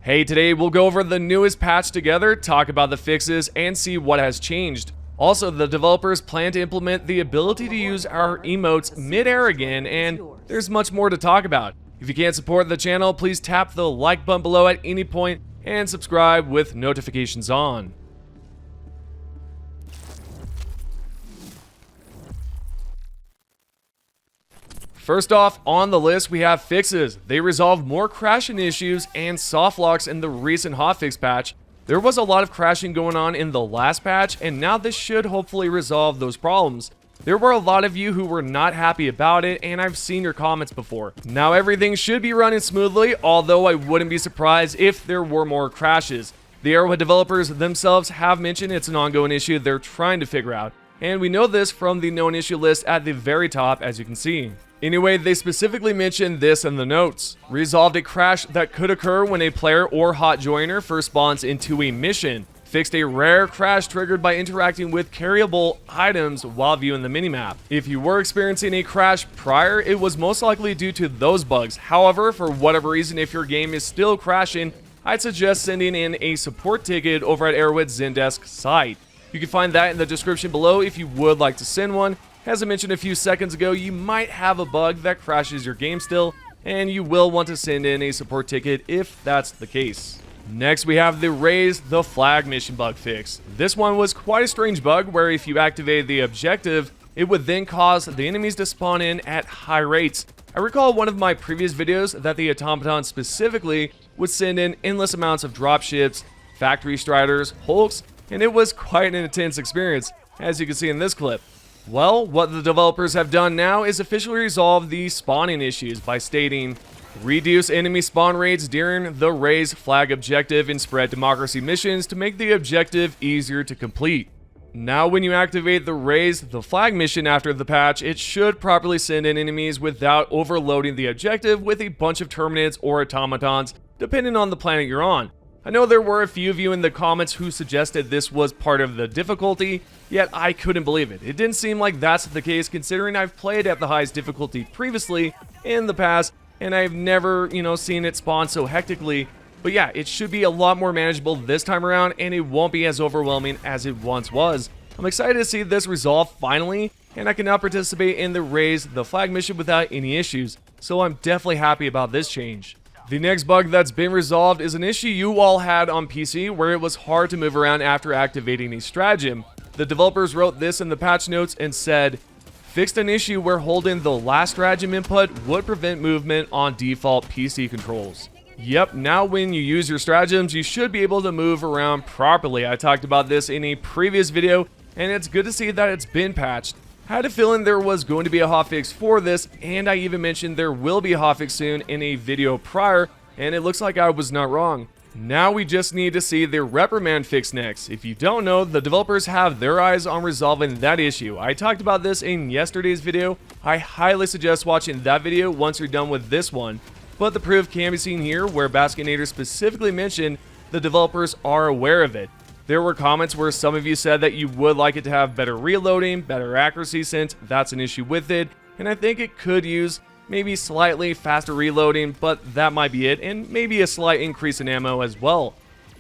Hey, today we'll go over the newest patch together, talk about the fixes, and see what has changed. Also, the developers plan to implement the ability to use our emotes mid-air again, and there's much more to talk about. If you can't support the channel, please tap the like button below at any point and subscribe with notifications on. First off, on the list we have fixes. They resolve more crashing issues and soft locks in the recent hotfix patch. There was a lot of crashing going on in the last patch, and now this should hopefully resolve those problems. There were a lot of you who were not happy about it, and I've seen your comments before. Now everything should be running smoothly, although I wouldn't be surprised if there were more crashes. The Arrowhead developers themselves have mentioned it's an ongoing issue they're trying to figure out, and we know this from the known issue list at the very top, as you can see. Anyway, they specifically mentioned this in the notes. Resolved a crash that could occur when a player or hot joiner first spawns into a mission. Fixed a rare crash triggered by interacting with carryable items while viewing the minimap. If you were experiencing a crash prior, it was most likely due to those bugs. However, for whatever reason, if your game is still crashing, I'd suggest sending in a support ticket over at Arrowhead's Zendesk site. You can find that in the description below if you would like to send one. As I mentioned a few seconds ago, you might have a bug that crashes your game still, and you will want to send in a support ticket if that's the case. Next, we have the Raise the Flag mission bug fix. This one was quite a strange bug where if you activated the objective, it would then cause the enemies to spawn in at high rates. I recall one of my previous videos that the Automaton specifically would send in endless amounts of dropships, factory striders, hulks, and it was quite an intense experience, as you can see in this clip. Well, what the developers have done now is officially resolve the spawning issues by stating, reduce enemy spawn rates during the Raise Flag objective in spread democracy missions to make the objective easier to complete. Now when you activate the Raise the Flag mission after the patch, it should properly send in enemies without overloading the objective with a bunch of Terminids or Automatons, depending on the planet you're on. I know there were a few of you in the comments who suggested this was part of the difficulty, yet I couldn't believe it. It didn't seem like that's the case considering I've played at the highest difficulty previously in the past, and I've never, seen it spawn so hectically. But yeah, it should be a lot more manageable this time around, and it won't be as overwhelming as it once was. I'm excited to see this resolve finally, and I can now participate in the Raise the Flag mission without any issues, so I'm definitely happy about this change. The next bug that's been resolved is an issue you all had on PC where it was hard to move around after activating a stratagem. The developers wrote this in the patch notes and said, fixed an issue where holding the last stratagem input would prevent movement on default PC controls. Yep, now when you use your stratagems, you should be able to move around properly. I talked about this in a previous video, and it's good to see that it's been patched. I had a feeling there was going to be a hotfix for this, and I even mentioned there will be a hotfix soon in a video prior, and it looks like I was not wrong. Now we just need to see the reprimand fix next. If you don't know, the developers have their eyes on resolving that issue. I talked about this in yesterday's video. I highly suggest watching that video once you're done with this one. But the proof can be seen here, where Baskinator specifically mentioned the developers are aware of it. There were comments where some of you said that you would like it to have better reloading, better accuracy since that's an issue with it, and I think it could use maybe slightly faster reloading, but that might be it, and maybe a slight increase in ammo as well.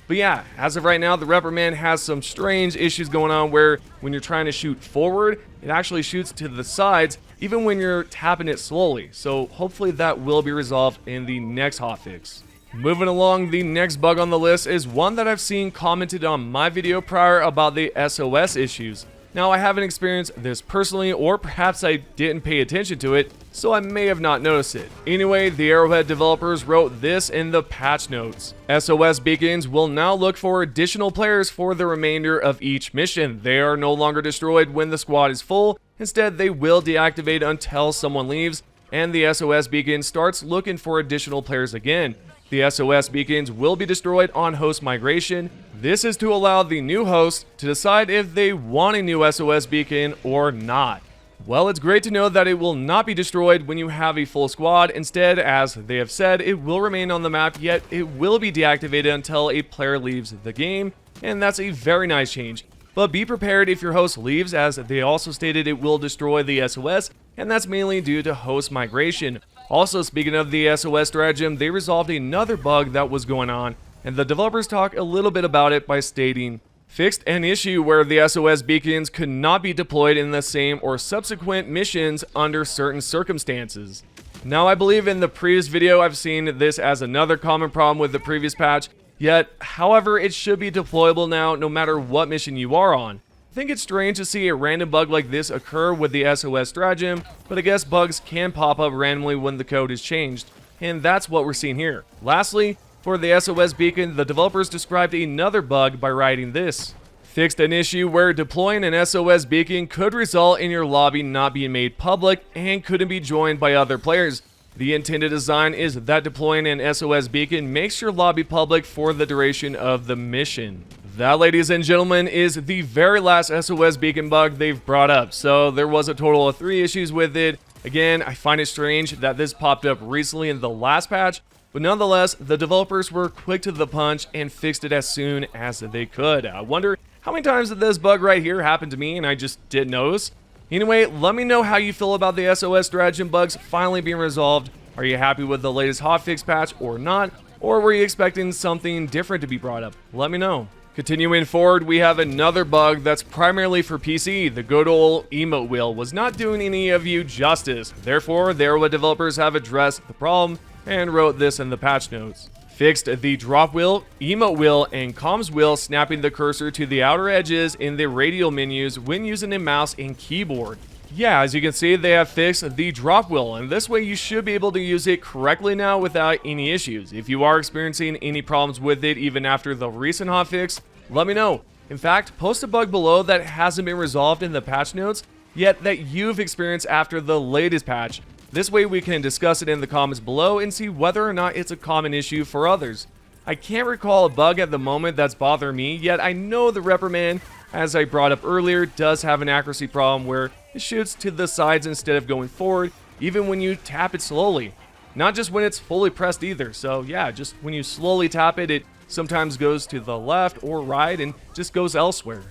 But yeah, as of right now, the reprimand has some strange issues going on where when you're trying to shoot forward, it actually shoots to the sides, even when you're tapping it slowly, so hopefully that will be resolved in the next hotfix. Moving along, the next bug on the list is one that I've seen commented on my video prior about the SOS issues. Now I haven't experienced this personally, or perhaps I didn't pay attention to it, so I may have not noticed it. Anyway, the Arrowhead developers wrote this in the patch notes. SOS Beacons will now look for additional players for the remainder of each mission. They are no longer destroyed when the squad is full. Instead, they will deactivate until someone leaves, and the SOS Beacon starts looking for additional players again. The SOS Beacons will be destroyed on host migration. This is to allow the new host to decide if they want a new SOS Beacon or not. Well, it's great to know that it will not be destroyed when you have a full squad. Instead, as they have said, it will remain on the map, yet it will be deactivated until a player leaves the game, and that's a very nice change. But be prepared if your host leaves, as they also stated it will destroy the SOS, and that's mainly due to host migration. Also, speaking of the SOS stratagem, they resolved another bug that was going on, and the developers talk a little bit about it by stating, fixed an issue where the SOS beacons could not be deployed in the same or subsequent missions under certain circumstances. Now, I believe in the previous video I've seen this as another common problem with the previous patch, yet, however, it should be deployable now no matter what mission you are on. I think it's strange to see a random bug like this occur with the SOS stratagem, but I guess bugs can pop up randomly when the code is changed, and that's what we're seeing here. Lastly, for the SOS beacon, the developers described another bug by writing this. Fixed an issue where deploying an SOS beacon could result in your lobby not being made public and couldn't be joined by other players. The intended design is that deploying an SOS beacon makes your lobby public for the duration of the mission. That, ladies and gentlemen, is the very last SOS beacon bug they've brought up. So there was a total of 3 issues with it. Again, I find it strange that this popped up recently in the last patch, but nonetheless, the developers were quick to the punch and fixed it as soon as they could. I wonder how many times did this bug right here happen to me and I just didn't notice? Anyway, let me know how you feel about the SOS stratagem bugs finally being resolved. Are you happy with the latest hotfix patch or not? Or were you expecting something different to be brought up? Let me know. Continuing forward, we have another bug that's primarily for PC. The good old emote wheel was not doing any of you justice. Therefore, the Arrowhead developers have addressed the problem and wrote this in the patch notes. Fixed the drop wheel, emote wheel, and comms wheel snapping the cursor to the outer edges in the radial menus when using a mouse and keyboard. Yeah, as you can see, they have fixed the drop wheel, and this way you should be able to use it correctly now without any issues. If you are experiencing any problems with it even after the recent hotfix, let me know. In fact, post a bug below that hasn't been resolved in the patch notes, yet that you've experienced after the latest patch. This way we can discuss it in the comments below and see whether or not it's a common issue for others. I can't recall a bug at the moment that's bothering me, yet I know the reprimand, as I brought up earlier, does have an accuracy problem where it shoots to the sides instead of going forward, even when you tap it slowly. Not just when it's fully pressed either, so yeah, just when you slowly tap it, it sometimes goes to the left or right and just goes elsewhere.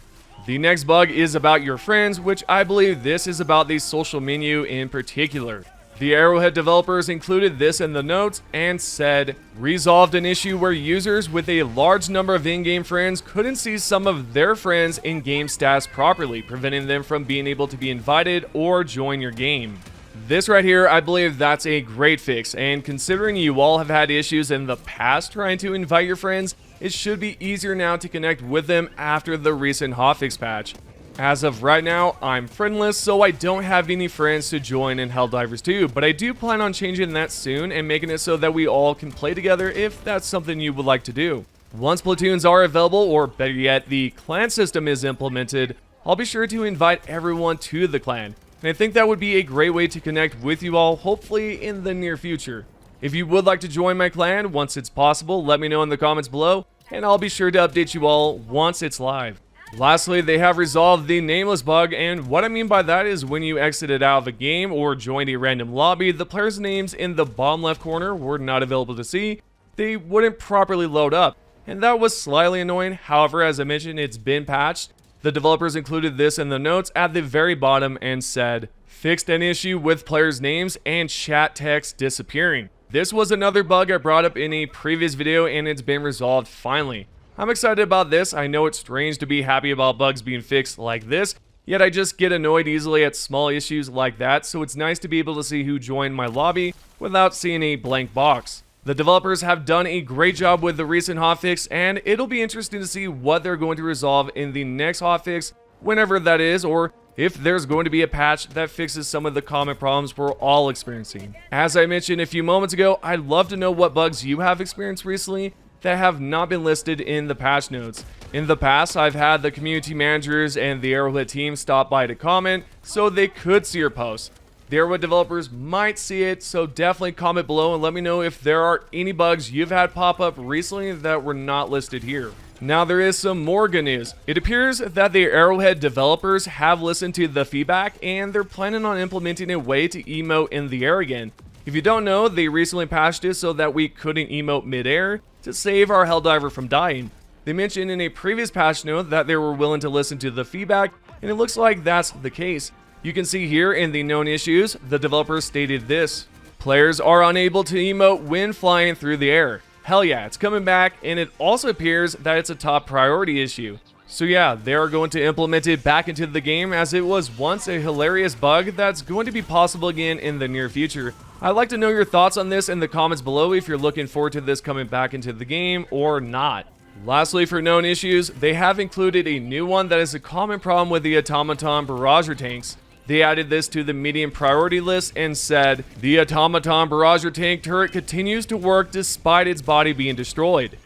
The next bug is about your friends, which I believe this is about the social menu in particular. The Arrowhead developers included this in the notes and said, resolved an issue where users with a large number of in-game friends couldn't see some of their friends' in-game stats properly, preventing them from being able to be invited or join your game. This right here, I believe that's a great fix, and considering you all have had issues in the past trying to invite your friends, it should be easier now to connect with them after the recent hotfix patch. As of right now, I'm friendless, so I don't have any friends to join in Helldivers 2, but I do plan on changing that soon and making it so that we all can play together if that's something you would like to do. Once platoons are available, or better yet, the clan system is implemented, I'll be sure to invite everyone to the clan, and I think that would be a great way to connect with you all, hopefully in the near future. If you would like to join my clan once it's possible, let me know in the comments below, and I'll be sure to update you all once it's live. Lastly, they have resolved the Nameless bug, and what I mean by that is when you exited out of a game or joined a random lobby, the players' names in the bottom left corner were not available to see. They wouldn't properly load up, and that was slightly annoying. However, as I mentioned, it's been patched. The developers included this in the notes at the very bottom and said, fixed an issue with players' names and chat text disappearing. This was another bug I brought up in a previous video, and it's been resolved finally. I'm excited about this. I know it's strange to be happy about bugs being fixed like this, yet I just get annoyed easily at small issues like that, so it's nice to be able to see who joined my lobby without seeing a blank box. The developers have done a great job with the recent hotfix, and it'll be interesting to see what they're going to resolve in the next hotfix, whenever that is, or if there's going to be a patch that fixes some of the common problems we're all experiencing. As I mentioned a few moments ago, I'd love to know what bugs you have experienced recently that have not been listed in the patch notes. In the past, I've had the community managers and the Arrowhead team stop by to comment so they could see your posts. The Arrowhead developers might see it, so definitely comment below and let me know if there are any bugs you've had pop up recently that were not listed here. Now there is some more good news. It appears that the Arrowhead developers have listened to the feedback and they're planning on implementing a way to emote in the air again. If you don't know, they recently patched it so that we couldn't emote mid-air to save our Helldiver from dying. They mentioned in a previous patch note that they were willing to listen to the feedback, and it looks like that's the case. You can see here in the known issues, the developers stated this: players are unable to emote when flying through the air. Hell yeah, it's coming back, and it also appears that it's a top priority issue. So yeah, they are going to implement it back into the game, as it was once a hilarious bug that's going to be possible again in the near future. I'd like to know your thoughts on this in the comments below if you're looking forward to this coming back into the game or not. Lastly, for known issues, they have included a new one that is a common problem with the Automaton Barrager tanks. They added this to the medium priority list and said, the Automaton Barrager tank turret continues to work despite its body being destroyed.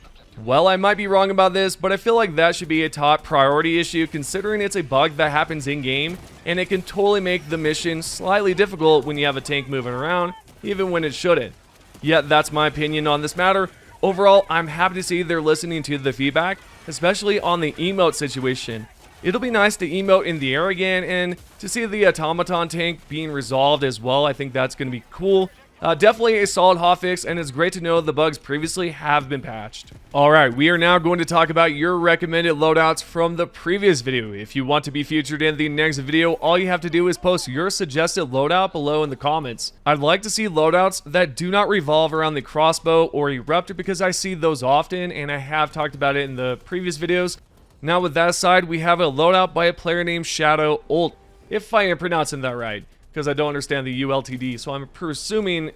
Well, I might be wrong about this, but I feel like that should be a top priority issue considering it's a bug that happens in-game, and it can totally make the mission slightly difficult when you have a tank moving around, even when it shouldn't. Yet that's my opinion on this matter. Overall, I'm happy to see they're listening to the feedback, especially on the emote situation. It'll be nice to emote in the air again, and to see the Automaton tank being resolved as well. I think that's going to be cool. Definitely a solid hotfix, and it's great to know the bugs previously have been patched. Alright, we are now going to talk about your recommended loadouts from the previous video. If you want to be featured in the next video, all you have to do is post your suggested loadout below in the comments. I'd like to see loadouts that do not revolve around the crossbow or eruptor, because I see those often, and I have talked about it in the previous videos. Now with that aside, we have a loadout by a player named Shadow Ult, if I am pronouncing that right, because I don't understand the ULTD, so I'm presuming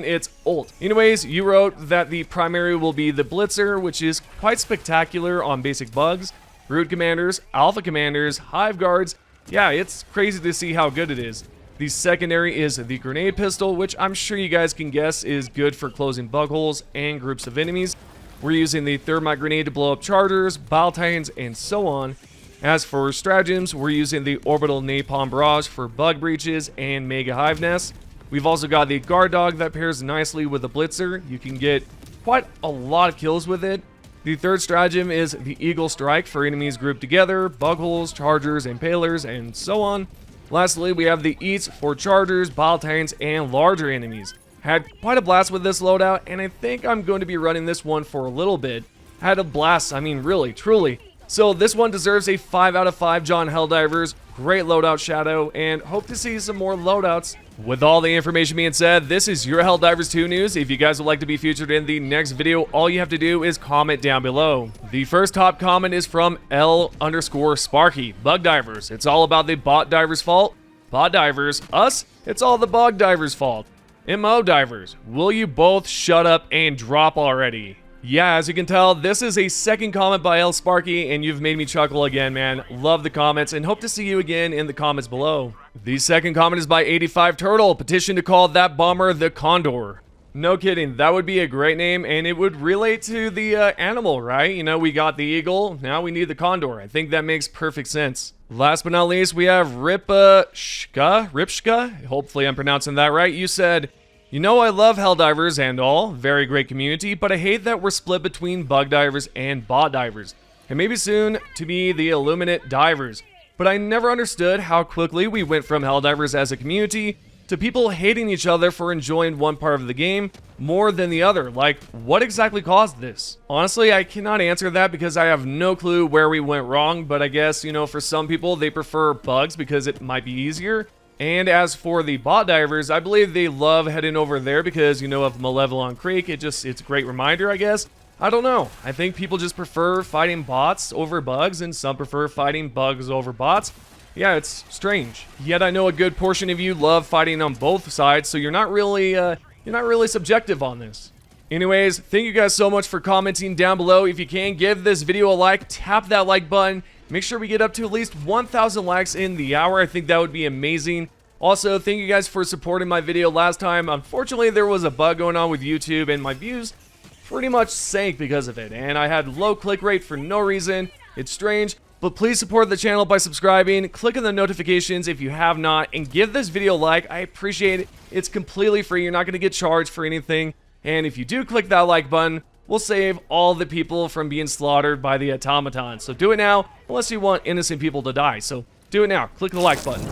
it's Ult. Anyways, you wrote that the primary will be the Blitzer, which is quite spectacular on basic bugs, Root Commanders, Alpha Commanders, Hive Guards. Yeah, it's crazy to see how good it is. The secondary is the Grenade Pistol, which I'm sure you guys can guess is good for closing bug holes and groups of enemies. We're using the Thermite Grenade to blow up chargers, Baltines, and so on. As for stratagems, we're using the Orbital Napalm Barrage for bug breaches and Mega Hive Nests. We've also got the Guard Dog that pairs nicely with the Blitzer. You can get quite a lot of kills with it. The third stratagem is the Eagle Strike for enemies grouped together, bug holes, chargers, impalers, and so on. Lastly, we have the Eats for chargers, Baltines, and larger enemies. Had quite a blast with this loadout, and I think I'm going to be running this one for a little bit. Had a blast, I mean really, truly. So this one deserves a 5 out of 5 John Helldivers. Great loadout, Shadow, and hope to see some more loadouts. With all the information being said, this is your Helldivers 2 news. If you guys would like to be featured in the next video, all you have to do is comment down below. The first top comment is from L_Sparky. Bug divers, it's all about the bot divers' fault. Bot divers, us, it's all the bug divers' fault. MO divers, will you both shut up and drop already? Yeah, as you can tell, this is a second comment by L Sparky, and you've made me chuckle again, man. Love the comments, and hope to see you again in the comments below. The second comment is by 85 Turtle, petition to call that bomber the Condor. No kidding, that would be a great name, and it would relate to the animal, right? You know, we got the eagle, now we need the condor. I think that makes perfect sense. Last but not least, we have Ripshka, hopefully I'm pronouncing that right. You said, you know I love Helldivers and all, very great community, but I hate that we're split between bug divers and bot divers, and maybe soon to be the Illuminate divers. But I never understood how quickly we went from Helldivers as a community to people hating each other for enjoying one part of the game more than the other. Like, what exactly caused this? Honestly, I cannot answer that because I have no clue where we went wrong, but I guess, you know, for some people, they prefer bugs because it might be easier. And as for the bot divers, I believe they love heading over there because, you know, of Malevelon Creek. It's a great reminder, I guess. I don't know. I think people just prefer fighting bots over bugs, and some prefer fighting bugs over bots. Yeah, it's strange. Yet I know a good portion of you love fighting on both sides, so you're not really subjective on this. Anyways, thank you guys so much for commenting down below. If you can, give this video a like, tap that like button. Make sure we get up to at least 1,000 likes in the hour. I think that would be amazing. Also, thank you guys for supporting my video last time. Unfortunately, there was a bug going on with YouTube, and my views pretty much sank because of it, and I had low click rate for no reason. It's strange. But please support the channel by subscribing, click on the notifications if you have not, and give this video a like. I appreciate it. It's completely free. You're not going to get charged for anything. And if you do click that like button, we'll save all the people from being slaughtered by the Automatons. So do it now, unless you want innocent people to die. So do it now. Click the like button.